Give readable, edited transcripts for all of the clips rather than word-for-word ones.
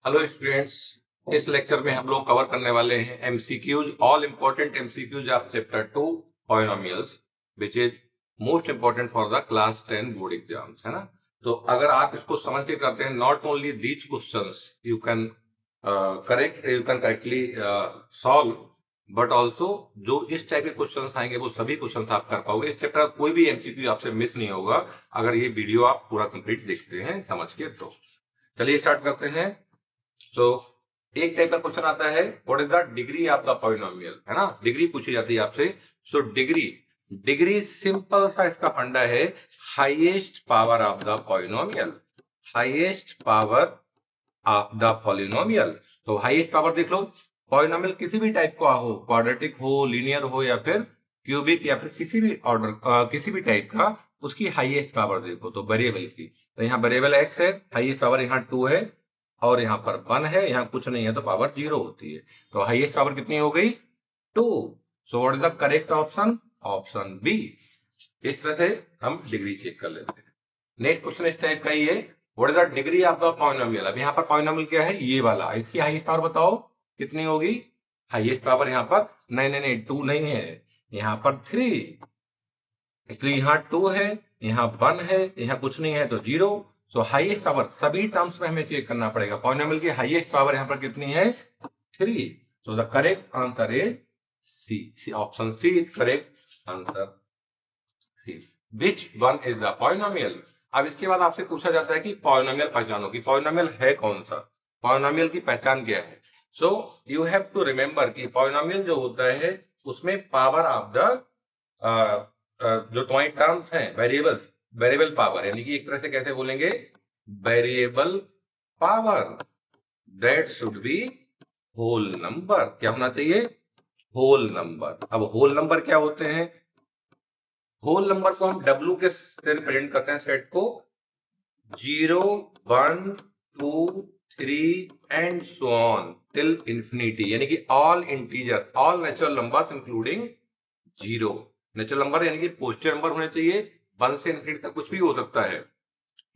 Hello students, इस lecture में हम लोग कवर करने वाले हैं MCQs, all important MCQs of chapter 2 polynomials, which is most important for the class 10 board exams, है ना। तो अगर आप इसको समझ के करते हैं, not only these questions you can correctly solve, but also जो इस टाइप के क्वेश्चंस आएंगे वो सभी क्वेश्चंस आप कर पाओगे। इस चैप्टर का कोई भी एमसीक्यू आपसे मिस नहीं होगा अगर ये वीडियो आप पूरा कंप्लीट देखते हैं समझ के। तो चलिए स्टार्ट करते हैं। तो एक टाइप का क्वेश्चन आता है, what is the degree of the polynomial, है ना। डिग्री पूछी जाती है आपसे। सो डिग्री डिग्री सिंपल सा इसका फंडा है, highest power of the polynomial, highest power of the polynomial. तो हाईएस्ट पावर देख लो, पॉलिनोमियल किसी भी टाइप का हो, क्वाड्रेटिक हो, लीनियर हो या फिर क्यूबिक या फिर किसी भी ऑर्डर किसी भी टाइप का, उसकी हाईएस्ट पावर देखो तो वेरिएबल की। तो यहाँ वेरिएबल एक्स है, हाईएस्ट पावर यहाँ 2 है और यहाँ पर 1 है, यहाँ कुछ नहीं है तो पावर 0 होती है। तो हाईएस्ट पावर कितनी हो गई? 2। So what is the correct option? Option B. इस तरह से हम डिग्री चेक कर लेते हैं। नेक्स्ट क्वेश्चन इस टाइप का ही है, what is the degree of the polynomial. अब यहाँ पर पॉलिनोमियल क्या है? ये वाला। इसकी हाईएस्ट पावर बताओ कितनी होगी? हाईएस्ट पावर यहाँ पर नहीं नहीं नहीं 2 नहीं है, यहाँ पर 3। इसलिए यहाँ 2 है, यहाँ 1 है, यहाँ कुछ नहीं है तो 0। सो हाईएस्ट पावर सभी टर्म्स में हमें चेक करना पड़ेगा। पॉलिनोमियल की हाईएस्ट पावर यहाँ पर कितनी है? 3। So the correct answer is C. Option C is correct answer. Which one is the polynomial. अब इसके बाद आपसे पूछा जाता है कि पॉलिनोमियल पहचानो, कि पॉलिनोमियल है कौन सा, पॉलिनोमियल की पहचान क्या है। So you have to remember कि पॉलिनोमियल जो होता है उसमें पावर ऑफ द जो तुम्हारी टर्म्स हैं, वेरिएबल्स, वेरिएबल पावर, यानी कि एक तरह से कैसे बोलेंगे, variable power, that should be whole number. क्या होना चाहिए? Whole number. अब होल नंबर क्या होते हैं? होल नंबर को हम W के से रिप्रेजेंट करते हैं, सेट को 0 1 2 3 and so on till infinity, यानी कि all integer, all natural numbers including 0। Natural number यानी कि पॉजिटिव नंबर होने चाहिए, 1 से इंफिनिटी तक कुछ भी हो सकता है,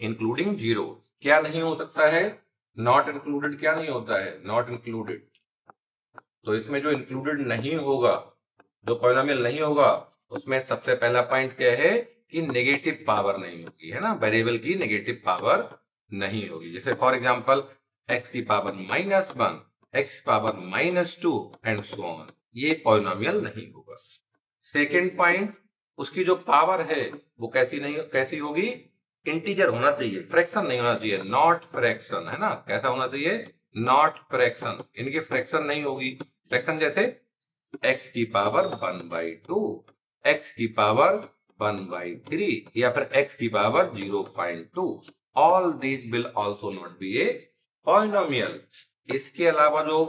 इंक्लूडिंग 0। क्या नहीं हो सकता है? Not included. क्या नहीं होता है? Not included. तो इसमें जो इंक्लूडेड नहीं होगा, जो पॉलिनोमियल नहीं होगा, उसमें सबसे पहला पॉइंट क्या है कि नेगेटिव पावर नहीं होगी, है ना। वेरिएबल की नेगेटिव पावर नहीं होगी। जैसे फॉर एग्जांपल x की पावर -1, x की पावर -2 एंड सो ऑन, ये पॉलिनोमियल नहीं होगा। सेकेंड पॉइंट, उसकी जो पावर है वो कैसी होगी? इंटीजर होना चाहिए, फ्रैक्शन नहीं होना चाहिए, नॉट फ्रैक्शन, है ना। कैसा होना चाहिए? नॉट फ्रैक्शन, इनकी फ्रैक्शन नहीं होगी। फ्रैक्शन जैसे x की पावर 1/2, x की पावर 1/3 या फिर x की power 0.2, all these will also not be a polynomial. इसके अलावा जो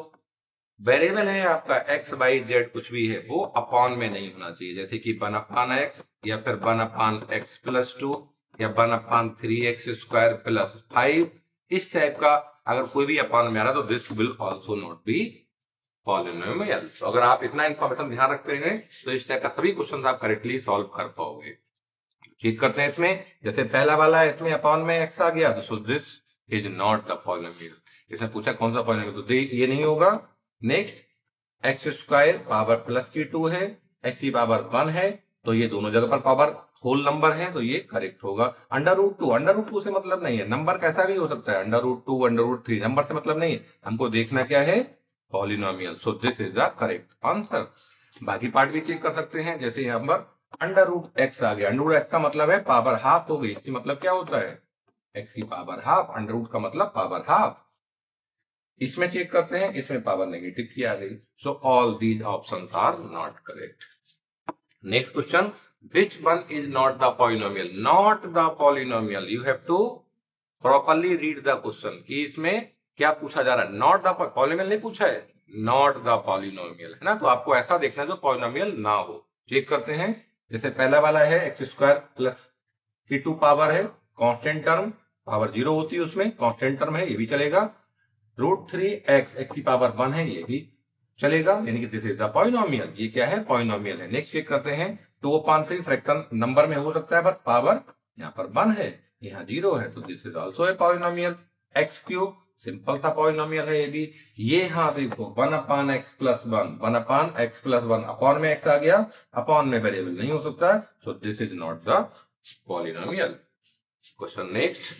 वेरिएबल है आपका x y z कुछ भी है, वो अपॉन में नहीं होना चाहिए, जैसे कि 1/x या फिर 1/x+2 या 1/3x² + 5, इस टाइप का अगर कोई भी अपॉन में आ रहा तो this will also not be polynomial. तो अगर आप इतना इंफॉर्मेशन ध्यान रखते हैं तो इस टाइप का सभी क्वेश्चन आप करेक्टली सॉल्व कर पाओगे। ठीक करते हैं इसमें। जैसे पहला वाला है, इसमें अपॉन में x आ गया तो so this is not the polynomial. इसने पूछा कौन सा पॉलिनोमियल, तो ये नहीं होगा। नेक्स्ट x² पावर प्लस की 2 है, x की पावर 1 है, तो ये दोनों जगह पर पावर होल नंबर है, तो ये करेक्ट होगा। √2 से मतलब नहीं है, नंबर कैसा भी हो सकता है, √2 √3, नंबर से मतलब नहीं है, हमको देखना क्या है? Polynomial. So this is the correct answer. बाकी पार्ट भी चेक कर सकते हैं, जैसे यहाँ पर √x आ गया, √x का मतलब है पावर हाफ हो गई, इसकी मतलब क्या होता है? x की पावर हाफ, √, का मतलब पावर हाफ। इसमें चेक करते हैं, इसमें पावर नेगेटिव की आ गई। So all these options are not correct. Next question, which one is not the polynomial? Not the polynomial. You have to properly read the question कि इसमें क्या पूछा जा रहा है। नॉट द पॉलिनोमियल नहीं पूछा है, नॉट द पॉलिनोमियल, है ना। तो आपको ऐसा देखना है जो पॉलिनोमियल ना हो। चेक करते हैं, जैसे पहला वाला है x² प्लस की 2 पावर है, कांस्टेंट टर्म, पावर 0 होती है उसमें, कांस्टेंट टर्म है, ये भी चलेगा। √3x, x की पावर 1 है, ये भी चलेगा, यानी कि दिस इज द पॉलिनोमियल। ये क्या है? पॉलिनोमियल है। नेक्स्ट चेक करते हैं, 2/3 फ्रैक्शन नंबर में हो सकता है, बट पावर यहाँ पर 1 है, यहाँ 0 है, तो this is also a polynomial. x³ simple सा पॉलिनोमियल है ये भी। ये हाँ देखो 1/x+1, 1/x+1 अपॉन में x आ गया, अपॉन में वेरिएबल नहीं हो सकता, so this is not the polynomial. Question next.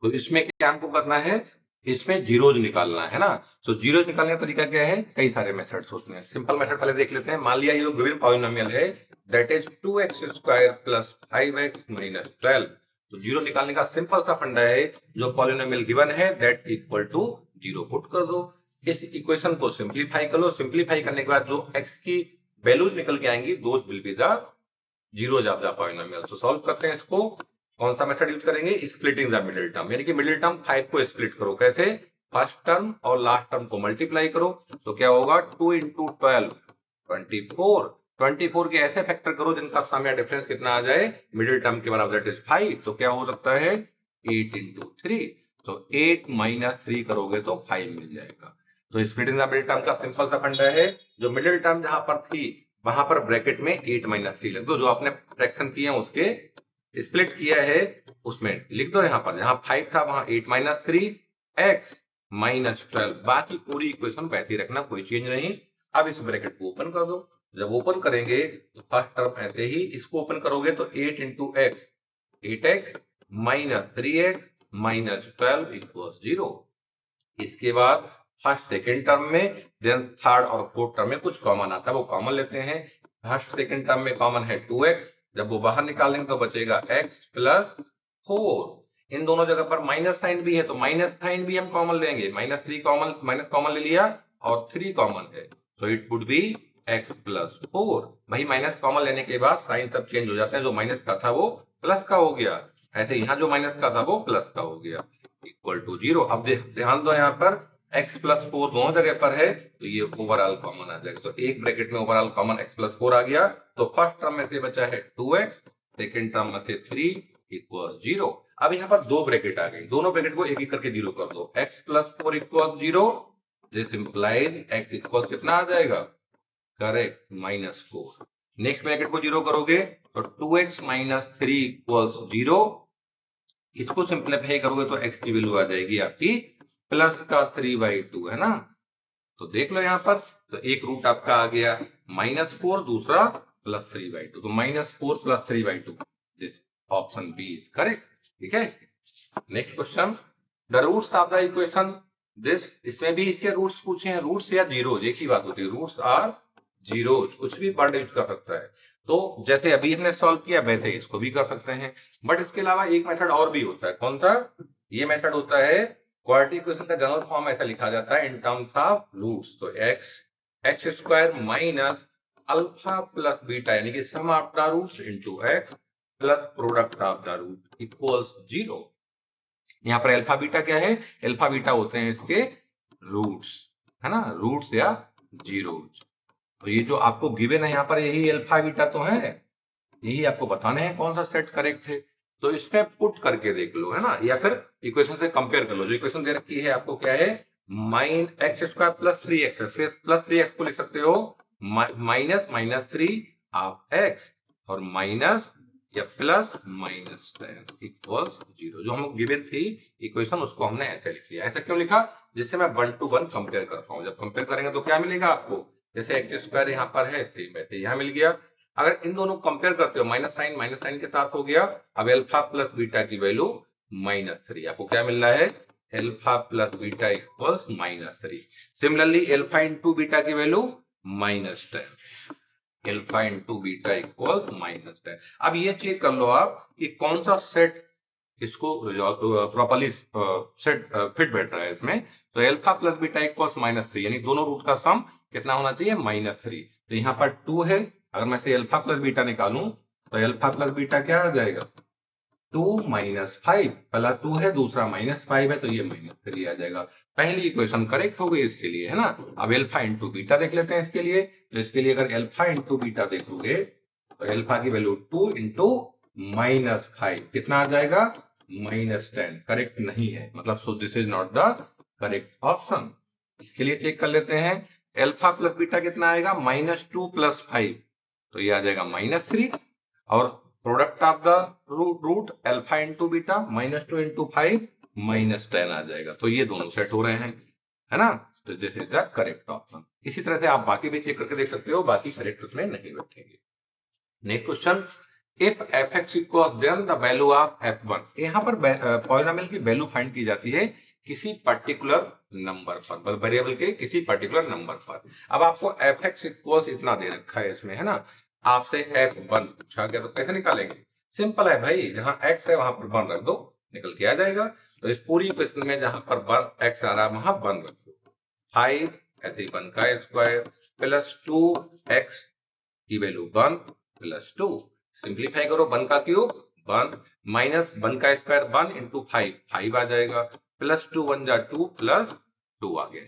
तो इसमें क्या हमको करना है, इसमें जीरोज निकालना है ना। तो जीरोज निकालने का तरीका क्या है, कई सारे मेथड्स होते हैं। सिंपल मेथड पहले देख लेते हैं। मान लिया ये गिवन पॉलिनोमियल है दैट इज 2x² + 5x - 12। तो जीरो निकालने का सिंपल सा फंडा है, जो पॉलिनोमियल गिवन है that equal to zero put कर दो। इस इक्वेशन को सिंप्लीफाई कर लो। सिंप्लीफाई करने के बाद जो x की वैल्यूज निकल के आएंगी those will be the zeros of the polynomial. तो सॉल्व करते हैं इसको। कौन सा मेथड यूज करेंगे, स्प्लिटिंग द मिडिल टर्म, यानी कि मिडिल टर्म 5 को स्प्लिट करो। कैसे, फर्स्ट टर्म और लास्ट टर्म को मल्टीप्लाई करो। तो क्या होगा, 2 × 12 24। 24 के ऐसे फैक्टर करो जिनका सम या डिफरेंस कितना आ जाए, मिडिल टर्म के बराबर, दैट इज 5। तो क्या हो सकता है, 8 × 3। तो 8 - 3 करोगे तो 5 मिल जाएगा। तो स्प्लिटिंग द मिडिल टर्म का सिंपल सा फंडा है, जो मिडिल टर्म जहां पर थी वहां पर ब्रैकेट में 8 - 3 लिख दो। जो आपने फ्रैक्शन किए हैं उसके स्प्लिट किया है उसमें लिख दो। यहां पर जहां 5 था वहां 8 - 3 x - 12। बाकी पूरी इक्वेशन वैसी रखना, कोई चेंज नहीं। अब इस ब्रैकेट को ओपन कर दो। जब ओपन करेंगे तो फर्स्ट टर्म ऐसे ही, इसको ओपन करोगे तो 8 × x 8x - 3x - 12 = 0। इसके बाद फर्स्ट सेकेंड टर्म में, देन थर्ड और फोर्थ टर्म में कुछ कॉमन आता है, वो कॉमन लेते हैं। फर्स्ट सेकेंड टर्म में कॉमन है 2x, जब वो बाहर निकालेंगे तो बचेगा x + 4। इन दोनों जगह पर माइनस साइन भी है, तो माइनस साइन भी हम कॉमन लेंगे। -3 कॉमन, माइनस कॉमन ले लिया और 3 कॉमन है, तो इट वुड बी x + 4। भाई माइनस कॉमन लेने के बाद साइन सब चेंज हो जाते हैं, जो माइनस का था वो प्लस का हो गया, ऐसे यहाँ जो माइनस का था वो प्लस का हो गया, इक्वल टू 0। अब ध्यान दो, यहाँ पर x + 4 दोनों जगह पर है, तो ये ओवरऑल कॉमन आ जाएगा। तो एक ब्रैकेट में ओवरऑल कॉमन x + 4 आ गया। तो फर्स्ट टर्म में से बचा है 2x, सेकेंड टर्म में से 3 = 0। अब यहाँ पर दो ब्रैकेट आ गई, दोनों ब्रैकेट को एक एक करके 0 कर दो। x + 4 = 0। This implies x equal कितना आ जाएगा, करेक्ट, -4। नेक्स्ट ब्रैकेट को 0 करोगे तो 2x - 3 = 0। इसको सिंप्लीफाई करोगे तो x की वैल्यू आ जाएगी आपकी +3/2, है ना। तो देख लो यहाँ पर, तो एक रूट आपका आ गया -4, दूसरा +3/2। तो -4 + 3/2, this option B is correct. ठीक है, next question, the roots of the equation this. इसमें भी इसके रूट्स पूछे हैं, रूट्स या जीरोज एक ही बात होती है, रूट्स आर जीरोज, कुछ भी वर्ड यूज कर सकता है। तो जैसे अभी हमने सॉल्व किया वैसे इसको भी कर सकते हैं, बट इसके अलावा एक मेथड और भी होता है। कौन सा, ये मेथड होता है क्वाड्रेटिक इक्वेशन का जनरल फॉर्म ऐसा लिखा जाता है इन टर्म्स ऑफ रूट्स। तो x² - अल्फा + बीटा, यानी कि sum of the roots into x plus product of the root equals 0। यहाँ पर अल्फा बीटा क्या है, अल्फा बीटा होते हैं इसके रूट्स, है ना, रूट्स या जीरोज। तो ये जो आपको गिवन है यहाँ पर, यही अल्फा बीटा तो है, यही आपको बताने हैं कौन सा सेट करेक्ट है। तो इसमें पुट करके देख लो, है ना, या फिर इक्वेशन से कंपेयर कर लो। जो इक्वेशन दे रखी है आपको क्या है, -x² + 3x, फिर +3x को लिख सकते हो -3 ऑफ x और माइनस या +-10 इक्वल्स 0। जो हम गिवन थी इक्वेशन उसको हमने ऐसे लिख लिया। ऐसा क्यों लिखा, जिससे मैं 1 to 1 कंपेयर कर पाऊं। जब कंपेयर करेंगे तो क्या मिलेगा आपको, जैसे x² यहाँ पर है सेम वैसे यहाँ मिल गया। अगर इन दोनों को कंपेयर करते हो, माइनस साइन के साथ हो गया। अब अल्फा + बीटा की वैल्यू -3, आपको क्या मिल रहा है, alpha + beta equals -3। Similarly alpha × beta की वैल्यू -10, अल्फा × बीटा इक्वल्स -10। अब ये चेक कर लो आप कि कौन सा सेट इसको प्रॉपर्ली सेट फिट बैठ रहा है इसमें। तो अल्फा + बीटा इक्वल्स -3, यानी दोनों रूट का सम कितना होना चाहिए, -3। तो यहाँ पर 2 है, अगर मैं से अल्फा + बीटा निकालूं तो अल्फा + बीटा क्या आ जाएगा, 2 - 5। पहला 2 है, दूसरा -5 है, तो ये -3 आ जाएगा। पहली इक्वेशन करेक्ट हो गई इसके लिए, है ना। अब अल्फा × बीटा देख लेते हैं इसके लिए। तो इसके लिए अगर अल्फा × बीटा देखोगे तो अल्फा की वैल्यू 2 × -5 कितना आ जाएगा, -10। करेक्ट नहीं है, मतलब so this is not the correct option. इसके लिए चेक कर लेते हैं, अल्फा + बीटा कितना आएगा, -2 + 5, तो ये आ जाएगा -3। और product of the root alpha into beta -2 into 5 -10 आ जाएगा। तो ये दोनों सेट हो रहे हैं, है ना। तो this is the correct option. इसी तरह से आप बाकी भी चेक करके देख सकते हो, बाकी करेक्ट उसमें नहीं बैठेंगे। Next question, if f(x) equals then the value of f1। यहाँ पर पॉलिनोमियल की वैल्यू फाइंड की जाती है किसी पर्टिकुलर नंबर पर, वेरिएबल के किसी पर्टिकुलर नंबर पर। अब आपको f(x) इक्वल्स इतना दे रखा है इसमें, है ना। आपसे f1 पूछा गया, तो कैसे निकालेंगे? सिंपल है भाई, जहां x है वहां पर 1 रख दो, निकल के आ जाएगा। तो इस पूरी क्वेश्चन में जहां पर x आ रहा है वहां 1 रख दो। 5 ऐसे ही 1 का स्क्वायर प्लस 2x की वैल्यू 1 प्लस 2, सिंप्लीफाई करो 1 का क्यूब 1 माइनस 1 का स्क्वायर 1 इंटू 5 आ जाएगा, प्लस 2 1 जा 2 प्लस 2 आ गया।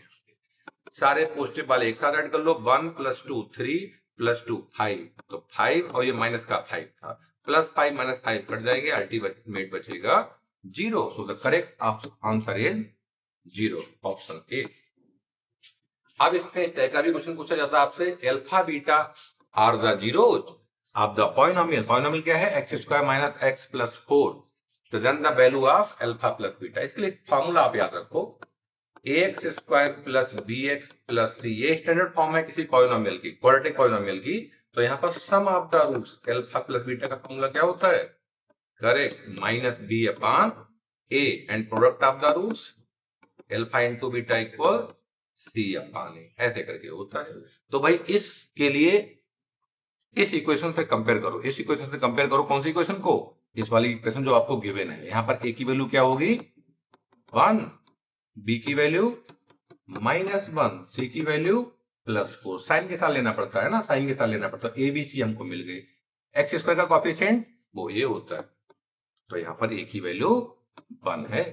सारे पॉजिटिव वाले एक साथ ऐड कर लो, 1 प्लस 2 3 प्लस 2 5, तो 5 और ये माइनस का 5 था, प्लस 5 माइनस 5 कट जाएंगे, अल्टीमेट बचेगा 0। सो the correct answer is 0, option A. अब इसमें इस टाइप का भी क्वेश्चन पूछा जाता है आपसे, alpha beta are the zeros of the polynomial. Polynomial क्या है? X square minus x plus 4, तो then the value of alpha plus beta. इसके लिए फॉर्मूला आप याद रखो, x square plus b x plus c, ये स्टैंडर्ड फॉर्म है किसी पॉलिनोमियल की, क्वाड्रेटिक पॉलिनोमियल की। तो यहाँ पर sum of the roots alpha plus beta का फॉर्मूला क्या होता है? Correct, minus b upon a, and product of the roots alpha into beta equal c upon a, ऐसे करके होता है। तो भाई इसके लिए इस इक्वेशन से कंपेयर करो, इस इक्वेशन से कंपेयर करो, कौन सी इक्वेशन को? इस वाली इक्वेशन जो आपको गिवन है। यहाँ पर ए की वैल्यू क्या होगी? 1, बी की वैल्यू -1, सी की वैल्यू +4। साइन के साथ लेना पड़ता है ना, साइन के साथ लेना पड़ता है। ए बी सी हमको मिल गए। एक्स स्क्वायर का कॉफिशिएंट वो ये होता है, तो यहाँ पर ए की वैल्यू 1 है,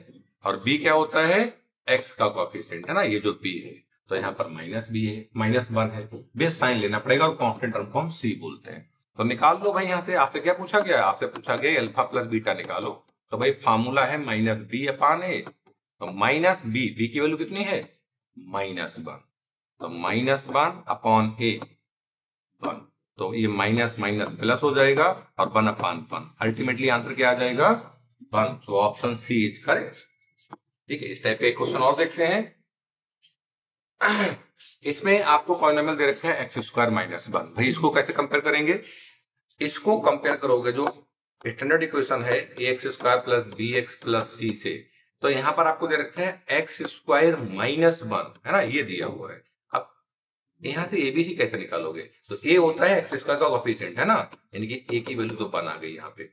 और बी क्या होता है? एक्स का कॉफिशिएंट है ना, ये जो बी है, तो यहाँ पर -b है, -1 है, बेस साइन लेना पड़ेगा, और कांस्टेंट टर्म को हम सी बोलते हैं। तो निकाल लो भाई, यहाँ से आपसे क्या पूछा गया? आपसे पूछा गया अल्फा प्लस बीटा निकालो। तो भाई फार्मूला है -b अपॉन ए, तो माइनस बी की वैल्यू कितनी है? -1, तो -1 अपॉन ए 1, तो ये माइनस माइनस प्लस हो जाएगा, और 1 अपॉन 1, अल्टीमेटली आंसर क्या आ जाएगा? 1। तो ऑप्शन सी इज करेक्ट। ठीक है, इस टाइप के क्वेश्चन और देखते हैं। इसमें आपको पॉलिनोमियल दे रखे हैं एक्स स्क्वायर माइनस 1। भाई इसको कैसे कंपेयर करेंगे? इसको कंपेयर करोगे जो स्टैंडर्ड इक्वेशन है x square plus b x plus c से, तो यहाँ पर आपको दे रखे हैं एक्स स्क्वायर -1, है ना, ये दिया हुआ है। अब यहाँ से एबीसी कैसे निकालोगे? तो ए होता है एक्स स्क्वायर का कोएफिशिएंट, है ना, यानी कि ए की वैल्यू तो 1 आ गई यहाँ पे,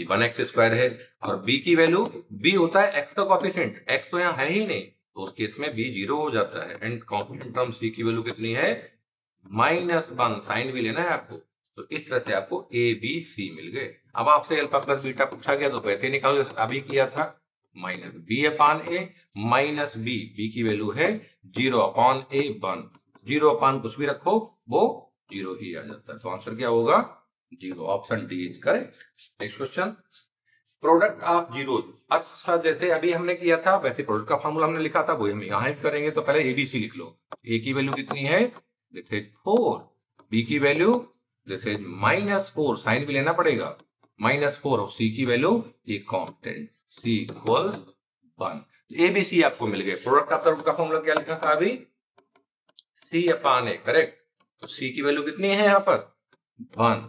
1x स्क्वायर है, और b की वैल्यू, b होता है x का कोएफिशिएंट, x तो यहाँ है ही नहीं, तो उस केस में b 0 हो जाता है, एंड कांस्टेंट टर्म c की वैल्यू कितनी है? -1, साइन भी लेना है आपको। तो इस तरह से आपको a b c मिल गए। अब आपसे अल्फा प्लस बीटा पूछा गया, तो वैसे निकालो अभी किया था, -b upon a minus b की वैल्यू है 0 अपॉन a 1, 0 अपॉन कुछ भी रखो वो 0 ही आ जाता है। तो आंसर क्या होगा? 0, option D is correct. Next question, product of zero. अच्छा, जैसे अभी हमने किया था वैसे प्रोडक्ट का फॉर्मूला हमने लिखा था, वही हम यहाँ करेंगे। तो पहले एबीसी लिख लो। ए की वैल्यू कितनी है? दिस इज 4, बी की वैल्यू दिस इज -4, साइन भी लेना पड़ेगा, -4, और सी की वैल्यू एक कांस्टेंट, सी इक्वल्स 1। एबीसी आपको मिल गए। प्रोडक्ट ऑफ द का फॉर्मूला क्या लिखा था अभी? सी अपॉन ए, करेक्ट। तो सी की वैल्यू कितनी है यहाँ पर? 1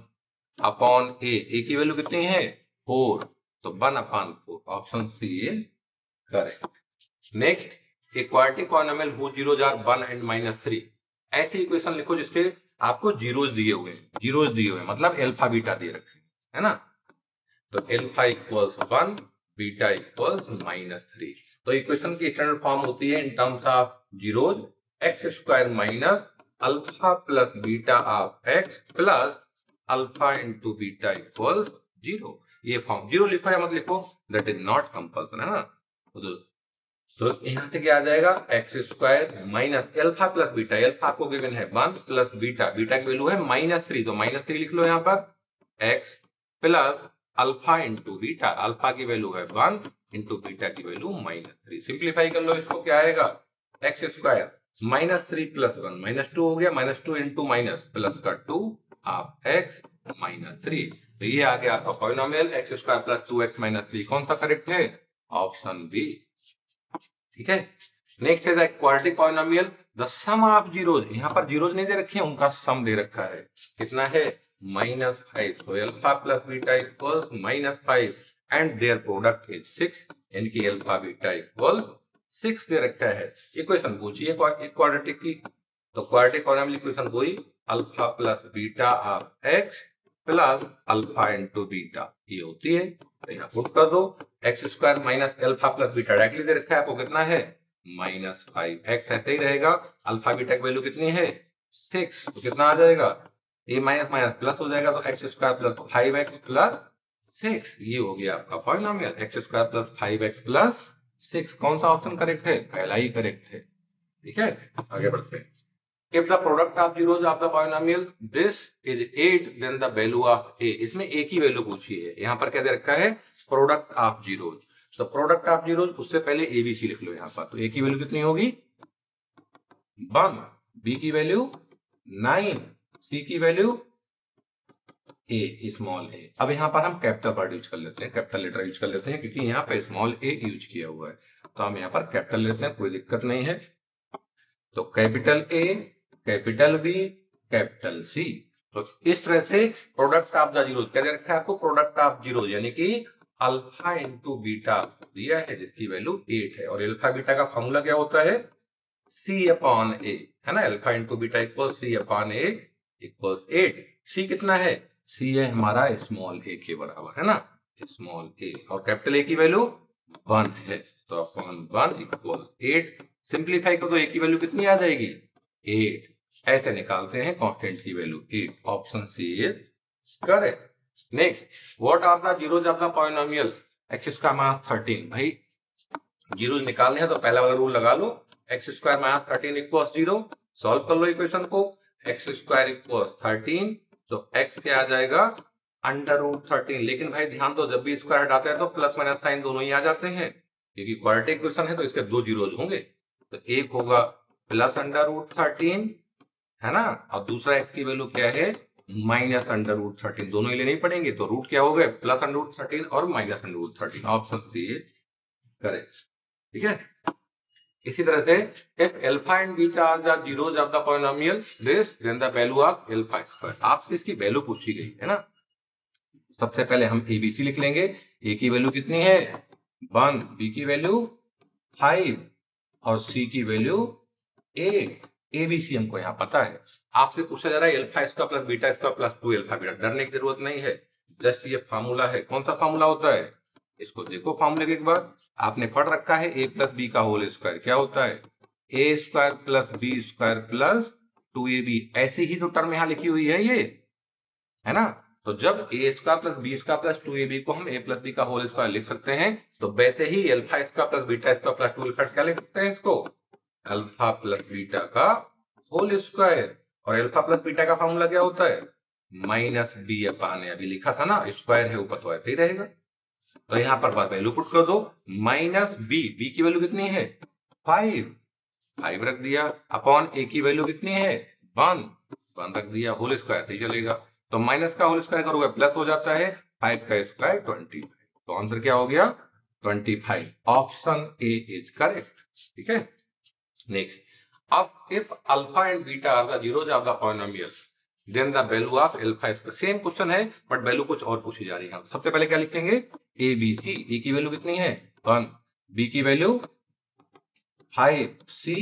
अपॉन ए की वैल्यू कितनी है? 4, तो 1 upon 4, option C is correct. Next, a quadratic polynomial who zeros are 1 and -3। ऐसी इक्वेशन लिखो जिसके आपको जीरोज दिए हुए हैं, मतलब अल्फा बीटा दे रखे हैं, है ना। तो अल्फा इक्वल्स 1, बीटा इक्वल्स -3। तो इक्वेशन की स्टैंडर्ड फॉर्म होती है in terms of zeros, x square minus alpha plus beta of x plus alpha into beta equals 0। ये फॉर्म 0 लिखो या मत लिखो, दैट इज नॉट कंपल्सन, है ना। तो यहाँ से क्या आ जाएगा? X square minus alpha plus beta, alpha आपको गिवन है 1 प्लस बीटा, बीटा की वैल्यू है -3, तो -3 लिख लो यहाँ पर, x plus alpha into beta, alpha की वैल्यू है 1 इंटू बीटा की वैल्यू -3। सिंप्लीफाई कर लो इसको, क्या आएगा? एक्स स्क्वायर -3 प्लस 1 -2 हो गया, -2 इंटू माइनस प्लस का 2 ऑफ एक्स -3। तो ये आ गया आपका polynomial x square plus 2x minus 3। कौन सा करेक्ट है? Option B. ठीक है। नेक्स्ट है quadratic polynomial the sum of zeros. यहाँ पर जीरोज नहीं दे रखे हैं, उनका सम दे रखा है। कितना है? -5। तो alpha plus beta equals -5 and their product is 6, यानी कि अल्फा बीटा इक्वल 6 दे रखा है। इक्वेशन पूछिए क्वाड्रेटिक की। तो क्वाड्रेटिक पॉलिनोमियल इक्वेशन कोई alpha plus beta of x plus alpha into beta ये होती है। तो यहाँ पुट कर दो x square minus alpha plus beta directly दे रखा है आपको। कितना है? -5। एक्स ऐसे ही रहेगा। अल्फा बीटा की वैल्यू कितनी है? 6। तो कितना आ जाएगा? ये माइनस माइनस प्लस हो जाएगा। तो x square plus 5x plus 6 ये हो गया आपका polynomial x square plus 5x plus 6। कौन सा ऑप्शन करेक्ट है? पहला ही करेक्ट है। ठीक है, आगे बढ़ते हैं। If the product of zeros of the polynomial this is 8 then the value of a। इसमें a की वैल्यू पूछी है। यहाँ पर क्या दे रखा है? Product of zeros. तो प्रोडक्ट ऑफ जीरोज उससे पहले एबीसी लिख लो यहाँ पर। तो a की वैल्यू कितनी होगी? 1, b की वैल्यू 9, c की वैल्यू a स्मॉल a। अब यहाँ पर हम कैपिटल वर्ड यूज कर लेते हैं, कैपिटल लेटर यूज कर लेते हैं, क्योंकि यहाँ पे स्मॉल a यूज किया हुआ है। तो हम यहाँ पर कैपिटल लेते हैं, कोई दिक्कत नहीं है। तो capital A, capital B, capital C। तो इस तरह से प्रोडक्ट ऑफ द जीरोज क्या दे रखा है आपको? प्रोडक्ट ऑफ जीरोज यानी कि अल्फा इंटू बीटा दिया है जिसकी वैल्यू 8 है। और अल्फा बीटा का फॉर्मूला क्या होता है? C अपॉन A, है ना। Alpha into beta equal C upon A equal 8। C कितना है? C है हमारा स्मॉल a के बराबर, है ना, स्मॉल a। और कैपिटल A की वैल्यू 1 है। तो अपॉन 1 इक्वल 8। सिंप्लीफाई करो तो a की वैल्यू कितनी आ जाएगी? 8। ऐसे निकालते हैं कांस्टेंट की value 8। Option C is correct. Next, what are the zeros of the polynomial x का माइनस 13। भाई जीरोज निकालने हैं तो पहला वाला रूल लगा लो, x square minus 13 equal 0। Solve कर लो इक्वेशन को। x स्क्वायर इक्वल 13, तो x क्या आ जाएगा? √13। लेकिन भाई ध्यान दो, जब भी स्क्वायर हटाते हैं तो प्लस माइनस साइन दोनों ही आ जाते हैं, क्योंकि क्वाड्रेटिक इक्वेशन है तो इसके दो जीरोज होंगे। तो एक होगा प्लस √13, है ना, और दूसरा x की वैल्यू क्या है? माइनस √13। दोनों ही लेने ही पड़ेंगे। तो रूट क्या हो गए? प्लस √13 और माइनस √13। Option C correct. ठीक है। इसी तरह से if alpha and beta are the zeros of the polynomial this then the value of alpha square। आपसे इसकी वैल्यू पूछी गई है ना। सबसे पहले हम एबीसी लिख लेंगे। ए की वैल्यू कितनी है? 1, बी की वैल्यू 5 और सी की वैल्यू 8। एबीसी हमको यहाँ पता है। आपसे पूछा जा रहा है alpha square plus beta square plus 2 alpha beta. डरने की जरूरत नहीं है, जस्ट ये फार्मूला है। कौन सा फार्मूला होता है? इसको देखो फार्मूले के एक बार। आपने पढ़ रखा है a प्लस बी का होल स्क्वायर क्या होता है? a square plus B square plus 2ab। ऐसी ही तो टर्म यहाँ लिखी हुई है ये, है ना। तो जब a square plus B square plus 2ab को हम a प्लस बी का होल स्क्वायर लिख सकते हैं, तो वैसे ही alpha square plus beta square plus 2 alpha क्या लिख सकते हैं इसको? अल्फा प्लस बीटा का होल स्क्वायर। और अल्फा प्लस बीटा का फॉर्मूला क्या होता है? Minus B upon a. अभी लिखा था ना, स्क्वायर है ऊपर तो ऐसे ही रहेगा। तो यहां पर बात वैल्यू पुट कर दो। माइनस बी, बी की वैल्यू कितनी है? 5 रख दिया। अपॉन ए की वैल्यू कितनी है? 1 रख दिया। होल स्क्वायर से चलेगा। तो माइनस का होल स्क्वायर करोगे प्लस हो जाता है। 5 का स्क्वायर 25। तो आंसर क्या हो गया? 25। Option A is correct. ठीक है। नेक्स्ट, अब if alpha and beta are the zeros of the polynomial then the value of alpha square. Same question है बट वैल्यू कुछ और पूछी जा रही है। सबसे पहले क्या लिखेंगे? A B C. ए की वैल्यू कितनी है? 1, बी की वैल्यू 5, सी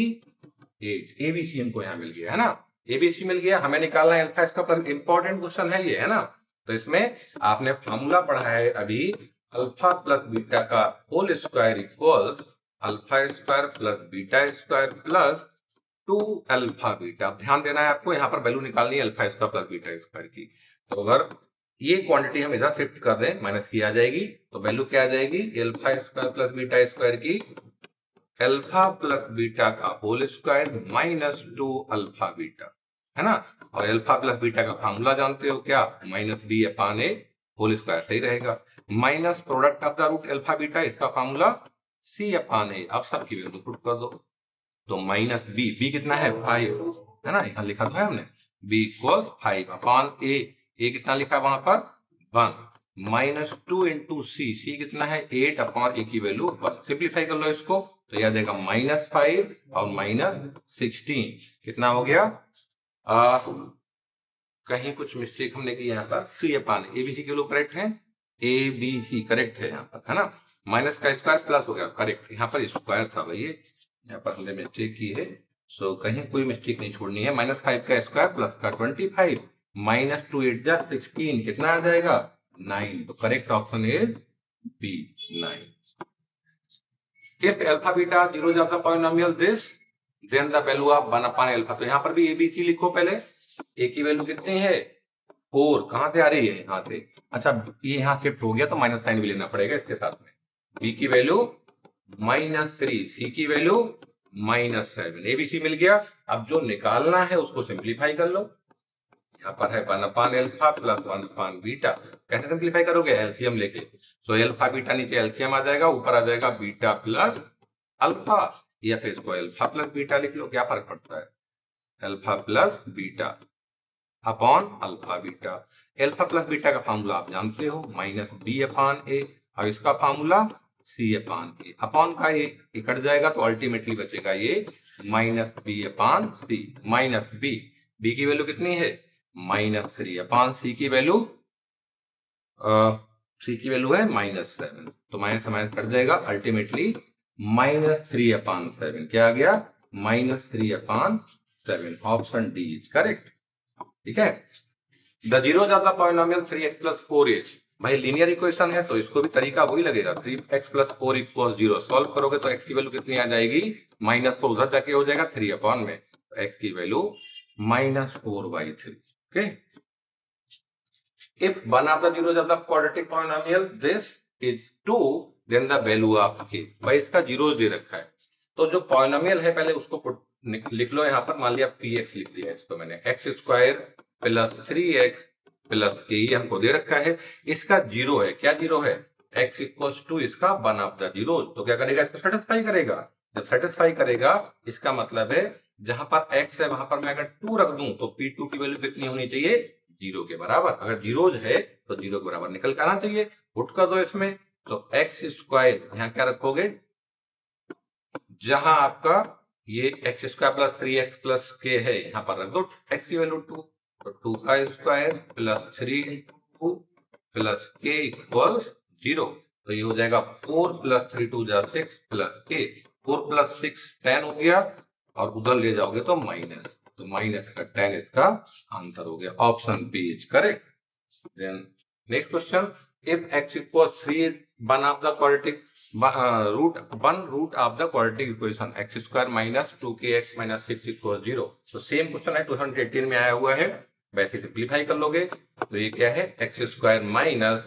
8। एबीसी हमको यहाँ मिल गया, है ना। एबीसी मिल गया, हमें निकालना है alpha square plus. Important question है ये, है ना। तो इसमें आपने फॉर्मूला पढ़ा है अभी, अल्फा प्लस बीटा का whole square equals alpha square plus beta square plus 2 alpha beta. ध्यान देना है आपको, यहाँ पर वैल्यू निकालनी है alpha square plus beta square की। तो अगर ये क्वांटिटी हम इधर शिफ्ट कर दें, माइनस की आ जाएगी, तो वैल्यू क्या आ जाएगी? Alpha square plus beta square की अल्फा प्लस बीटा का whole square minus 2 alpha beta, है ना। और अल्फा प्लस बीटा का फॉर्मूला जानते हो क्या? Minus B upon A whole square सही रहेगा। Minus product of the root alpha beta, इसका फॉर्मूला सी अपान ए। अब सबकी वैल्यू पुट कर दो। तो माइनस बी, बी कितना है? 5, है ना, यहाँ लिखा था हमने। बी इक्वल 5 अपान ए। ए कितना लिखा है वहां पर 1 -2 इंटू सी, सी कितना है 8 अपॉन ए की वैल्यू 1। सिंप्लीफाई कर लो इसको तो यह देगा -5 और -16 कितना हो गया। कहीं कुछ मिस्टेक हमने की यहाँ पर, सी अपान ए बी सी के लोग करेक्ट है, ए बी सी करेक्ट है यहाँ पर, है ना। माइनस का स्क्वायर प्लस हो गया करेक्ट, यहाँ पर स्क्वायर था भाई, यहाँ पर हमने मिस्टेक की है। सो कहीं कोई मिस्टेक नहीं छोड़नी है। -5 का स्क्वायर प्लस का 25 -2 8 जा 16 कितना आ जाएगा 9। तो correct option is B 9। If alpha beta zeros are the polynomial this, then the value of 1 upon alpha। तो यहाँ पर भी ABC लिखो पहले। A की वैल्यू कितनी है 4, कहां से आ रही है यहाँ से। अच्छा ये यहाँ शिफ्ट हो गया तो माइनस साइन भी लेना पड़ेगा इसके साथ में। B की वैल्यू -3, C की वैल्यू -7, ABC मिल गया। अब जो निकालना है उसको सिंप्लीफाई कर लो। यहाँ पर है 1 upon alpha plus 1 upon beta. कैसे सिंप्लीफाई करोगे एलसीएम लेके। तो अल्फा बीटा नीचे एलसीएम आ जाएगा, ऊपर आ जाएगा बीटा प्लस अल्फा, या फिर इसको अल्फा प्लस बीटा लिख लो, क्या फर्क पड़ता है। Alpha plus beta upon alpha beta. Alpha plus beta का फॉर्मूला आप जानते हो -b अपॉन ए, और इसका फॉर्मूला c अपॉन ए। अपॉन का ये कट जाएगा तो अल्टीमेटली बचेगा ये -b अपॉन सी। -b की वैल्यू कितनी है -3 अपॉन सी की वैल्यू सी की वैल्यू है -7। तो माइनस से माइनस कट जाएगा, अल्टीमेटली -3 अपॉन 7 क्या आ गया -3 upon 7। Option D is correct. ठीक है। The zeros of the polynomial 3x plus 4h। भाई लीनियर इक्वेशन है तो इसको भी तरीका वही लगेगा। 3x प्लस 4 इक्वल 0 सॉल्व करोगे तो x की वैल्यू कितनी आ जाएगी -4, उधर जाके हो जाएगा 3 अपॉन में, तो x की value -4/3। Okay. If one of the zeros of the quadratic polynomial this is 2, then the value of k। भाई इसका जीरोस दे रखा है तो जो पॉलिनोमियल है पहले उसको लिख लो। यहाँ पर मान लिया px लिख दिया इसको मैंने, x square plus 3x plus k ये हमको दे रखा है। इसका जीरो है, क्या जीरो है x इक्वल्स टू इसका वन ऑफ द जीरोस। तो क्या करेगा इसको सेटिस्फाई करेगा। जब सेटिस्फाई करेगा इसका मतलब है जहां पर x है वहां पर मैं अगर 2 रख दूं तो p2 की वैल्यू कितनी होनी चाहिए 0 के बराबर। अगर जीरोज है तो 0 के बराबर निकल कर आना चाहिए। पुट कर दो इसमें तो एक्स स्क्वायर यहाँ क्या रखोगे, जहां आपका ये x square plus 3x plus के है यहाँ पर रख दो x की वैल्यू 2, तो 2 का स्क्वायर प्लस 3 2 प्लस के इक्वल्स 0। तो ये हो जाएगा 4 प्लस 3 2 6 प्लस के, 4 प्लस 6 10 हो गया, और उधर ले जाओगे तो माइनस, तो माइनस का 10 इसका आंसर हो गया। Option B is correct. Then next question, if x equals 3 one of the quadratic root of the quadratic equation x square minus 2kx minus 6 equals 0। तो सेम क्वेश्चन है 2018 में आया हुआ है, वैसे सिंप्लीफाई कर लोगे तो ये क्या है x square minus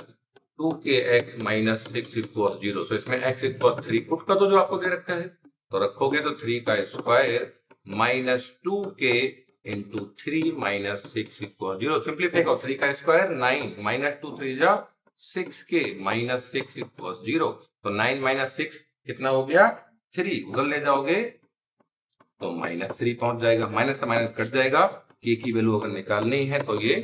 2kx minus 6 equals 0। सो इसमें x इक्वल्स 3 पुट कर दो जो आपको दे रखा है, तो रखोगे तो 3 का square minus 2k into 3 minus 6 equal 0। Simplify करो 3 का स्क्वायर 9 माइनस 2 3 जा 6k माइनस 6 इक्वल 0। तो 9 माइनस 6 कितना हो गया 3, उधर ले जाओगे तो -3 पहुंच जाएगा, माइनस से माइनस कट जाएगा। k की वैल्यू अगर निकालनी है तो ये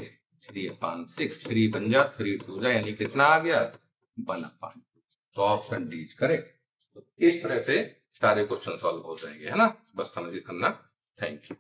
3/6, 3 बन जा 3 2 जा, यानी कितना आ गया 1/2। तो ऑप्शन डी इज करेक्ट। तो इस तरह से सारे क्वेश्चन सॉल्व हो जाएंगे, है ना। बस समझिए करना। Thank you.